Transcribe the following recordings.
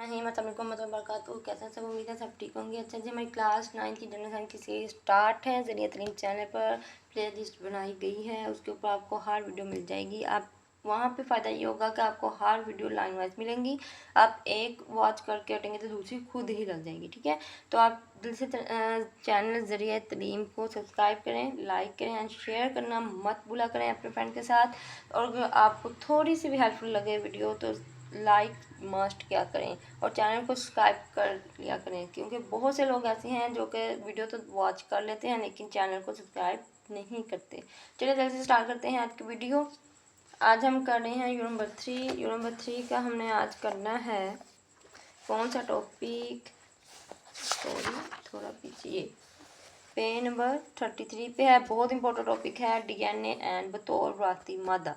वबरकातुहू। कैसे हैं सब? उम्मीद है सब ठीक होंगे। अच्छा जी, हमारी क्लास 9 की जनरल साइंस की सीरीज स्टार्ट है। ज़रिया तरीन चैनल पर प्ले लिस्ट बनाई गई है, उसके ऊपर आपको हर वीडियो मिल जाएगी। आप वहाँ पे फ़ायदा ये होगा कि आपको हर वीडियो लाइन वाइज मिलेंगी। आप एक वॉच करके हटेंगे तो दूसरी खुद ही लग जाएगी, ठीक है। तो आप दिल से चैनल ज़रिया तलीम को सब्सक्राइब करें, लाइक करें एंड शेयर करना मत भूला करें अपने फ्रेंड के साथ। और अगर आपको थोड़ी सी भी हेल्पफुल लगे वीडियो तो लाइक मस्ट क्या करें और चैनल को सब्सक्राइब कर लिया करें, क्योंकि बहुत से लोग ऐसे हैं जो कि वीडियो तो वॉच कर लेते हैं लेकिन चैनल को सब्सक्राइब नहीं करते। चलिए जल्दी से स्टार्ट करते हैं आज की वीडियो। आज हम कर रहे हैं यूनिट नंबर 3। यूनिट नंबर 3 का हमने आज करना है कौन सा टॉपिक, सॉरी थोड़ा पीछे, पेज नंबर 33 पे है। बहुत इंपॉर्टेंट टॉपिक है डीएनए एंड बतौर वरासती मादा।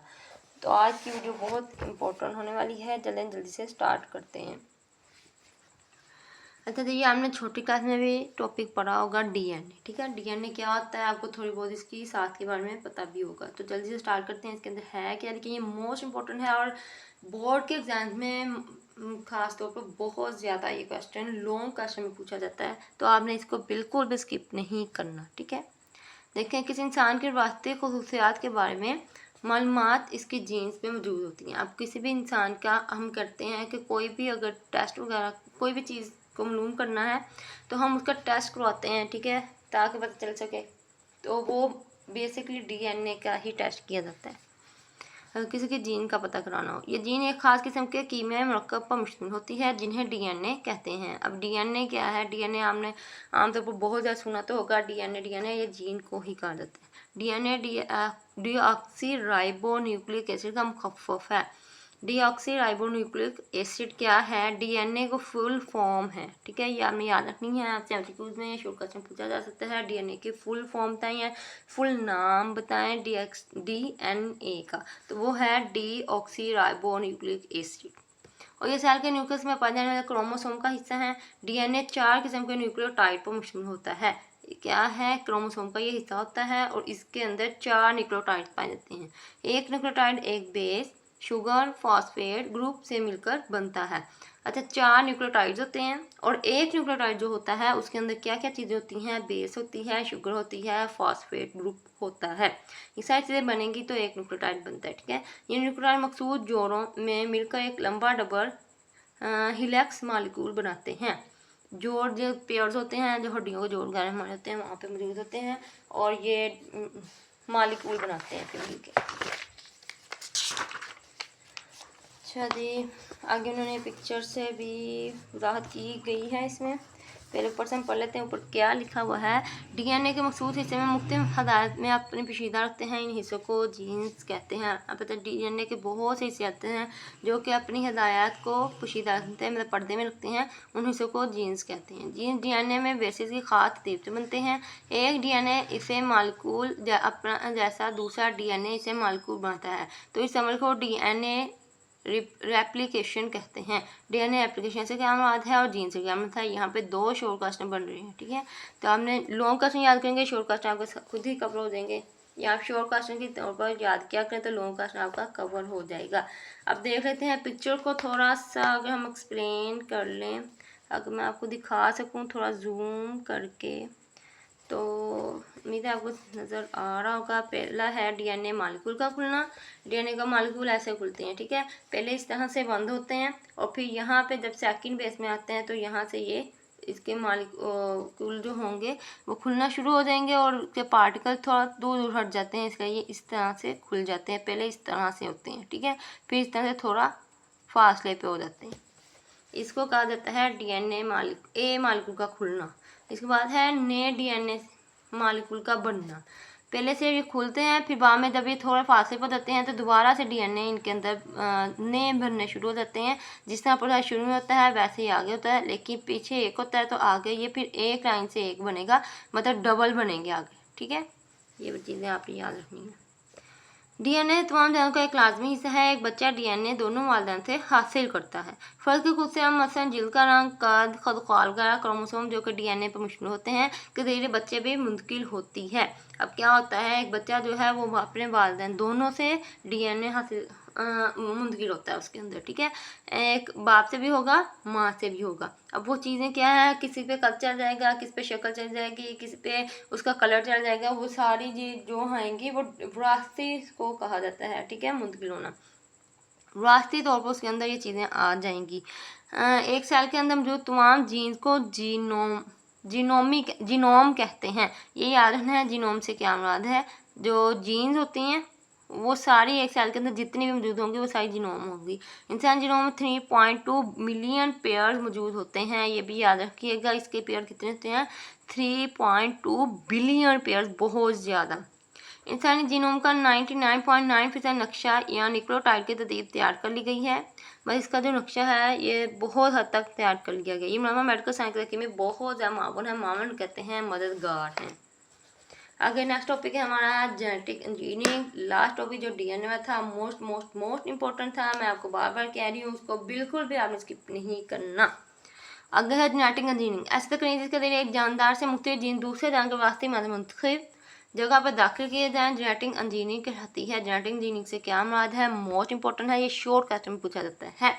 तो आज की वीडियो बहुत इंपॉर्टेंट होने वाली है। जल्दी से स्टार्ट करते हैं। अच्छा देखिए, आपने छोटी क्लास में भी टॉपिक पढ़ा होगा डीएनए, ठीक है। डीएनए क्या होता है आपको थोड़ी बहुत इसकी साथ के बारे में पता भी होगा। तो जल्दी से स्टार्ट करते हैं। इसके अंदर है क्या, लेकिन ये मोस्ट इंपॉर्टेंट है और बोर्ड के एग्जाम में खास तौर पर बहुत ज़्यादा ये क्वेश्चन लॉन्ग क्वेश्चन में पूछा जाता है। तो आपने इसको बिल्कुल भी स्किप नहीं करना, ठीक है। देखें, किसी इंसान के वास्ते खसूसियात के बारे में मालूमात इसके जीन्स में मौजूद होती हैं। अब किसी भी इंसान का हम करते हैं कि कोई भी अगर टेस्ट वगैरह कोई भी चीज़ को मालूम करना है तो हम उसका टेस्ट करवाते हैं, ठीक है, ताकि पता चल सके। तो वो बेसिकली डीएनए का ही टेस्ट किया जाता है अगर किसी के जीन का पता कराना हो। ये जीन एक खास किस्म के कीमियाई मरकब पर मुश्तमिल होती है जिन्हें डीएनए कहते हैं। अब डीएनए क्या है? डीएनए आपने आमतौर पर बहुत ज़्यादा सुना तो होगा। डीएनए ये जीन को ही कहा जाता है। DNA deoxy ribo nucleic acid का मुखफ़फ़ है। डीऑक्सी राइबो न्यूक्लिक एसिड क्या है? डीएनए को फुल फॉर्म है, ठीक है। ये आपने याद रखनी है। आपसे एमसीक्यूज में शॉर्ट क्वेश्चन पूछा जा सकता है। डीएनए की फुल फॉर्म बताएं, फुल नाम बताएं डीएनए का। तो वो है डीऑक्सी राइबो न्यूक्लिक एसिड। और ये सेल के न्यूक्लियस में पाए जाने वाले क्रोमोसोम का हिस्सा है। डीएनए 4 किस्म के न्यूक्लियोटाइड पर मुश्तमिल होता है। क्या है? क्रोमोसोम का ये हिस्सा होता है और इसके अंदर 4 न्यूक्लियोटाइड पाए जाते हैं। एक न्यूक्लियोटाइड एक बेस शुगर फॉस्फेट ग्रुप से मिलकर बनता है। अच्छा, 4 न्यूक्लियोटाइड्स होते हैं और एक न्यूक्लियोटाइड जो होता है उसके अंदर क्या क्या चीज़ें होती हैं? बेस होती है, शुगर होती है, फॉस्फेट ग्रुप होता है। ये सारी चीज़ें बनेंगी तो एक न्यूक्लियोटाइड बनता है, ठीक है। ये न्यूक्लियोटाइड मकसूद जोड़ों में मिलकर एक लंबा डबल हिलेक्स मॉलिक्यूल बनाते हैं। जोड़ जो पेयर्स होते हैं, जो हड्डियों के जोड़ वगैरह हमारे होते हैं वहाँ पे मौजूद होते हैं और ये मॉलिक्यूल बनाते हैं फिर मिलके। अच्छा जी, आगे उन्होंने पिक्चर से भी वजाहत की गई है। इसमें पहले ऊपर से हम पढ़ लेते हैं ऊपर क्या लिखा हुआ है। डीएनए के मखसूस हिस्से में मुख्तलिफ हदायत में अपने पोशीदा रखते हैं। इन हिस्सों को जीन्स कहते हैं। अब पता है डीएनए के बहुत से हिस्से आते हैं जो कि अपनी हदायत को पोशीदा रखते हैं, मतलब पर्दे में रखते हैं। उन हिस्सों को जीन्स कहते हैं। जीन्स डीएनए में बेसिस की खास तरतीब से बनते हैं। एक डीएनए इसे मालिक्यूल अपना जैसा दूसरा डीएनए इसे मालिक्यूल बनाता है। तो इस अमल को डीएनए रेप्लिकेशन कहते हैं। डीएनए एप्लीकेशन से क्या मुराद है और जीन से क्या मुराद है? यहाँ पे 2 शॉर्ट क्वेश्चन बन रहे हैं, ठीक है। तो आपने लॉन्ग क्वेश्चन याद करेंगे, शॉर्ट क्वेश्चन आपको खुद ही कवर हो जाएंगे। या आप शॉर्ट क्वेश्चन के तौर पर याद क्या करें तो लॉन्ग क्वेश्चन आपका कवर हो जाएगा। अब देख लेते हैं पिक्चर को थोड़ा सा अगर हम एक्सप्लेन कर लें, अगर मैं आपको दिखा सकूँ थोड़ा जूम करके, तो उम्मीद है आपको नज़र आ रहा होगा। पहला है डीएनए मॉलिक्यूल का खुलना। डीएनए का मॉलिक्यूल ऐसे खुलते हैं, ठीक है। पहले इस तरह से बंद होते हैं और फिर यहाँ पे जब सेकंड बेस में आते हैं तो यहाँ से ये इसके मॉलिक्यूल जो होंगे वो खुलना शुरू हो जाएंगे और उसके पार्टिकल थोड़ा दूर दूर हट जाते हैं, इसलिए ये इस तरह से खुल जाते हैं। पहले इस तरह से होते हैं, ठीक है, फिर इस तरह से थोड़ा फासले पे हो जाते हैं। इसको कहा जाता है डीएनए मॉलिक्यूल का खुलना। इसके बाद है नए डीएनए मॉलिक्यूल का बनना। पहले से ये खुलते हैं, फिर बाद में जब ये थोड़ा फासले पर जाते हैं तो दोबारा से डीएनए इनके अंदर नए बनने शुरू हो जाते हैं। जिस तरह प्रोसेस शुरू में होता है वैसे ही आगे होता है, लेकिन पीछे एक होता है तो आगे ये फिर एक लाइन से एक बनेगा, मतलब डबल बनेंगे आगे, ठीक है। ये चीज़ें आपने याद रखनी है। डीएनए तमाम जानों का एक लाजमी हिस्सा है। एक बच्चा डीएनए दोनों वालिदैन से हासिल करता है। फर्द के खुद से हम मसलन जिल्द का रंग, कद, खदखाल वगैरह क्रोमोसोम जो कि डीएनए पर मुश्तमिल होते हैं के जरिए बच्चे भी मुंतकिल होती है। अब क्या होता है, एक बच्चा जो है वो अपने वालिदैन दोनों से डीएनए हासिल मुंतकिल होता है उसके अंदर, ठीक है। एक बाप से भी होगा, माँ से भी होगा। अब वो चीज़ें क्या है, किसी पे कद चल जाएगा, किस पे शक्ल चल जाएगी, किसी पे उसका कलर चल जाएगा, वो सारी चीज़ जो आएंगी वो विरासती को कहा जाता है, ठीक है, मुंतकिल होना। विरासती तौर पर उसके अंदर ये चीज़ें आ जाएंगी। एक सेल के अंदर मौजूद तमाम जीन्स को जीनोम कहते हैं। ये याद रखना है, जीनोम से क्या मुराद है। जो जीन्स होती हैं वो सारी एक सेल के अंदर जितनी भी मौजूद होंगी वो सारी जीनोम होंगी। इंसान जीनोम में 3.2 मिलियन पेयर मौजूद होते हैं, ये भी याद रखिएगा। इसके पेयर कितने होते हैं, 3.2 बिलियन पेयर, बहुत ज़्यादा। इंसानी जीनोम का 99.9% नक्शा या न्यूक्लियोटाइड की तरतीब तैयार कर ली गई है। बस इसका जो नक्शा है ये बहुत हद तक तैयार कर लिया गया। ये मामा मेडिकल साइंस तरक्की में बहुत ज़्यादा मावन है, मावन कहते हैं, मददगार हैं। आगे नेक्स्ट टॉपिक है हमारा जेनेटिक इंजीनियरिंग। लास्ट टॉपिक जो डीएनए में था, मोस्ट इंपॉर्टेंट था, मैं आपको बार बार कह रही हूँ, उसको बिल्कुल भी आपने स्किप नहीं करना। आगे है जेनेटिक इंजीनियरिंग। ऐसे तकनीक जिसके जरिए एक जानदार से मुख्तलिफ जीन दूसरे जान के वास्ते मुंतखब जगह पर दाखिल किए जाएँ, जेनेटिक इंजीनियरिंग कहलाती है। जेनेटिक इंजीनियरिंग से क्या मुराद है, मोस्ट इंपॉर्टेंट है, ये शॉर्ट क्वेश्चन में पूछा जाता है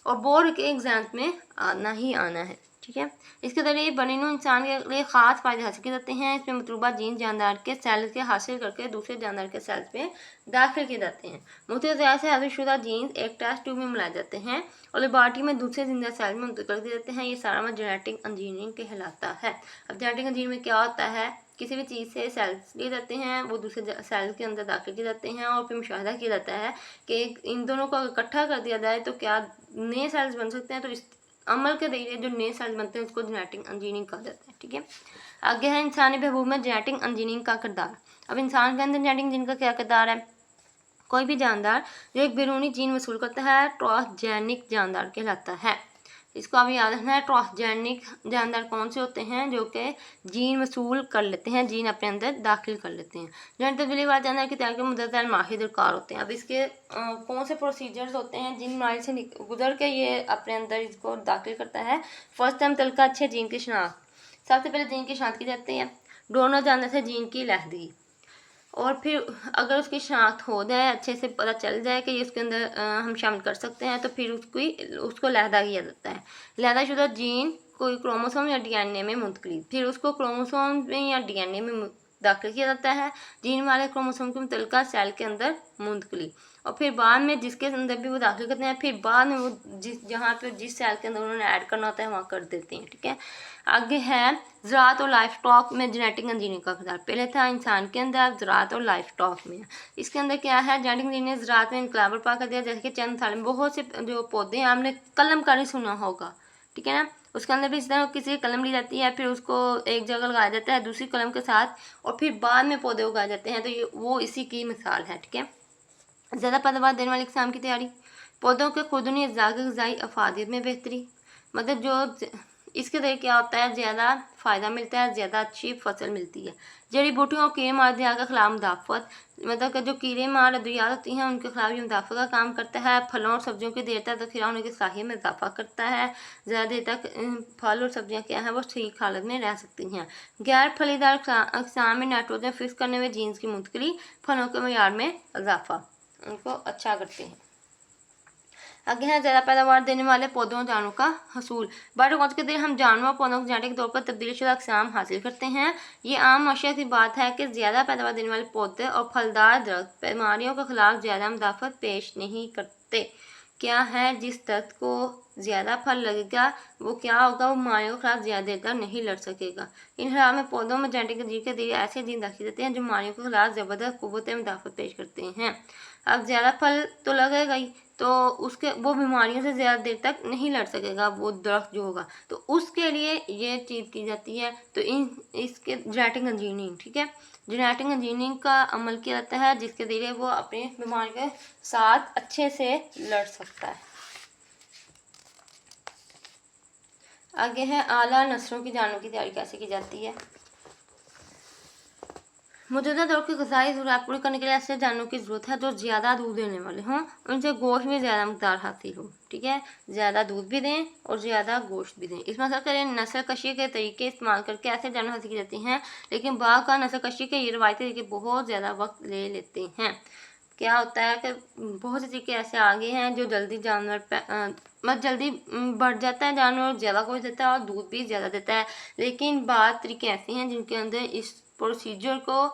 और बोर्ड के एग्जाम में आना ही आना है, ठीक है। इसके जरिए बनीनू इंसान के लिए ख़ास फ़ायदे हासिल किए जाते हैं। इसमें मतलूबा जीन जानदार के सेल्स के हासिल करके दूसरे जानदार के सेल्स में दाखिल किए जाते हैं। मुख्तलिफ ज़राए से हासिलशुदा जीन्स एक टेस्ट ट्यूब में मिलाए जाते हैं और लेबॉर्ट्री में दूसरे जिंदा सेल में मुंतकिल किए जाते हैं। ये सारा में जेनेटिक इंजीनियरिंग कहलाता है। अब जेनेटिक इंजीनियरिंग में क्या होता है, किसी भी चीज़ से सेल्स लिए जाते हैं, वो दूसरे सेल के अंदर दाखिल किए जाते हैं और फिर मुशाहिदा किया जाता है कि इन दोनों को इकट्ठा कर दिया जाए तो क्या नए सेल्स बन सकते हैं। तो इस अमल के जरिए जो नए सेल्स बनते हैं उसको जेनेटिक इंजीनियरिंग कहा जाता है, ठीक है। आगे है इंसानी बहबूद में जेनेटिक इंजीनियरिंग का किरदार। अब इंसान के अंदर जेनेटिक इंजीनियरिंग का क्या किरदार है, कोई भी जानदार जो एक बैरूनी जीन वसूल करता है ट्रांसजेनिक जानदार कहलाता है। इसको आप याद रखना है। ट्रांसजेनिक जानदार कौन से होते हैं, जो कि जीन वसूल कर लेते हैं, जीन अपने अंदर दाखिल कर लेते हैं। जेनेटिक तब्दीली वाले जानदार की तैयारी के मुद्दत माहिर दरकार होते हैं। अब इसके कौन से प्रोसीजर्स होते हैं जिन माहिर से गुजर के ये अपने अंदर इसको दाखिल करता है। फर्स्ट टाइम तलका अच्छे जीन की शनाख्त। सबसे पहले जीन की शनाख्त की जाती है, दोनों जानदार से जीन की लहदगी, और फिर अगर उसकी शनाख्त हो जाए, अच्छे से पता चल जाए कि ये उसके अंदर हम शामिल कर सकते हैं, तो फिर उसको लहदा किया जाता है। लहदाशुदा जीन कोई क्रोमोसोम या डीएनए में मुंतकिल, फिर उसको क्रोमोसोम में या डीएनए में दाखिल किया जाता है। जीन वाले क्रोमोसोम के मुतल्लिका सेल के अंदर मुंतकिली, और फिर बाद में जिसके अंदर भी वो दाखिल करते हैं, फिर बाद में वो जहाँ पे जिस सेल के अंदर उन्होंने ऐड करना होता है वहाँ कर देते हैं, ठीक है। आगे है ज़राअत और लाइफ स्टॉक में जेनेटिक इंजीनियरिंग का किरदार। पहले था इंसान के अंदर, ज़राअत और लाइफ स्टॉक में। इसके अंदर क्या है, जेनेटिक इंजीनियरिंग ज़राअत में इनकलाब बर्पा कर दिया। जैसे कि चंद साल में बहुत से जो पौधे हैं, आपने कलमकारी सुना होगा, ठीक है ना, उसके अंदर भी इस तरह किसी की कलम ली जाती है, फिर उसको एक जगह लगाया जाता है दूसरी कलम के साथ, और फिर बाद में पौधे उगाए जाते हैं। तो ये वो इसी की मिसाल है, ठीक है। ज़्यादा पैदावार देने वाले किस्म की तैयारी, पौधों के खुदनी अज़्ज़ा की ग़िज़ाई अफादियत में बेहतरी, मतलब जो इसके ज़रिए क्या होता है, ज़्यादा फ़ायदा मिलता है, ज़्यादा अच्छी फसल मिलती है। जड़ी बूटियों और कीड़े मार दिया के खिलाफ मुदाफ़त, मतलब कि जो कीड़े मार अद्वियात होती हैं उनके खिलाफ ये मुदाफ़त का काम करता है। फलों और सब्जियों की देर तक खिला होने की सलाहियत में इजाफा करता है। ज़्यादा देर तक फल और सब्जियाँ क्या हैं वो ठीक हालत में रह सकती हैं। गैर फलीदार अक़साम में नाइट्रोजन फिक्स करने में जीन्स की मुंतकिली, फलों के मयार में इजाफा उनको अच्छा करते हैं। आगे है ज़्यादा पैदावार देने वाले पौधों जानवरों का हसूल। बायोटेक्नोलॉजी के जरिए हम जानवरों पौधों को जेनेटिक तौर पर तब्दीलशुदा अक़साम हासिल करते हैं। ये आम माशिया की बात है कि ज़्यादा पैदावार देने वाले पौधे और फलदार दरख्त बीमारियों के खिलाफ ज़्यादा मुदाफ़त पेश नहीं करते। क्या है, जिस दरख्त को ज़्यादा फल लगेगा वो क्या होगा, वो बीमारियों के खिलाफ ज़्यादा देर तक नहीं लड़ सकेगा। इन हालात में पौधों में जेनेटिक इंजीनियरिंग के जरिए ऐसे जीन दाखिल होते हैं जो बीमारियों के खिलाफ ज़बरदस्त क़ुव्वत मुदाफ़त पेश करते हैं। अब ज़्यादा फल तो लगेगा ही, तो उसके वो बीमारियों से ज़्यादा देर तक नहीं लड़ सकेगा वो दरख्त जो होगा, तो उसके लिए ये चीज़ की जाती है। तो इसके जेनेटिक इंजीनियरिंग, ठीक है, जेनेटिक इंजीनियरिंग का अमल किया जाता है जिसके जरिए वो अपनी बीमारी के साथ अच्छे से लड़ सकता है। आगे है आला नस्लों की जानवरों की तैयारी कैसे की जाती है। मौजूदा दौर की ग़िज़ाई ज़रूरत पूरी करने के लिए ऐसे जानवरों की ज़रूरत है जो ज़्यादा दूध देने वाले हों, उनसे गोश्त में ज़्यादा मकदार हासिल हो, ठीक है, ज़्यादा दूध भी दें और ज़्यादा गोश्त भी दें। इस मसला के लिए नस्ल कशी के तरीके इस्तेमाल करके ऐसे जानवर हासिल किए जाते हैं, लेकिन बाग का नस्ल कशी के ये रवायती तरीके बहुत ज़्यादा वक्त ले लेते हैं। क्या होता है कि बहुत से तरीके ऐसे आ गए हैं जो जल्दी जानवर मतलब जल्दी बढ़ जाता है, जानवर ज़्यादा हो देता है और दूध भी ज़्यादा देता है। लेकिन बात तरीके ऐसे हैं जिनके अंदर इस प्रोसीजर को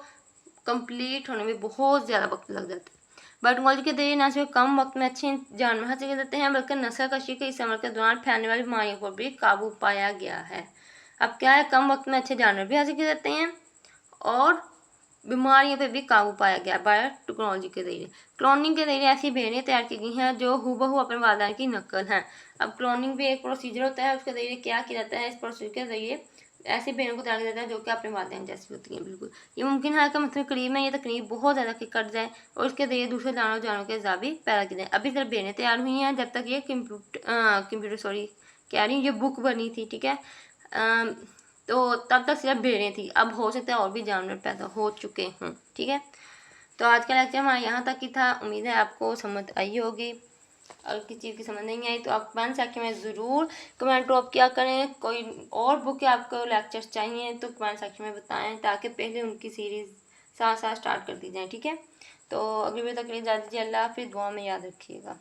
कंप्लीट होने में बहुत ज़्यादा वक्त लग जाता है। बायोटेक्नोलॉजी के जरिए न सिर्फ कम वक्त में अच्छे जानवर हासिल किए जाते हैं, बल्कि नस्ल कशी के इस अमल के दौरान फैलने वाली बीमारियों पर भी काबू पाया गया है। अब क्या है, कम वक्त में अच्छे जानवर भी हासिल किए जाते हैं और बीमारियों पे भी काबू पाया गया बायोटेक्नोलॉजी के जरिए। क्लोनिंग के जरिए ऐसी भेड़ें तैयार की गई हैं जो हूबहू अपने वालिदैन की नकल हैं। अब क्लोनिंग भी एक प्रोसीजर होता है, उसके जरिए क्या किया जाता है, इस प्रोसीजर के जरिए ऐसी भेड़ों को तैयार किया जाता है जो कि अपने वालिदैन जैसी होती हैं बिल्कुल। ये मुमकिन है कि मतलब करीब में ये तकनीक बहुत ज़्यादा कि कट जाए और इसके जरिए दूसरे जानवरों के अज़ा भी पैदा किए जाए। अभी सिर्फ भेड़ें तैयार हुई हैं, जब तक ये कंप्यूटर सॉरी कह रही हूँ, ये बुक बनी थी, ठीक है। तो तब तक सिर्फ भेड़ें थी, अब हो सकता है और भी जानवर पैदा हो चुके हों, ठीक है। तो आज का लेक्चर हमारा यहाँ तक ही था। उम्मीद है आपको समझ आई होगी। अगर किसी चीज़ की समझ नहीं आई तो आप कमेंट सेक्शन में ज़रूर कमेंट ड्रॉप किया करें। कोई और बुक के आपको लेक्चर्स चाहिए तो कमेंट सेक्शन में बताएं, ताकि पहले उनकी सीरीज़ साथ साथ स्टार्ट कर दी जाए, ठीक है। तो अगली वीडियो तक के लिए इजाज़त दीजिए। अल्लाह हाफ़िज़। दुआ में याद रखिएगा।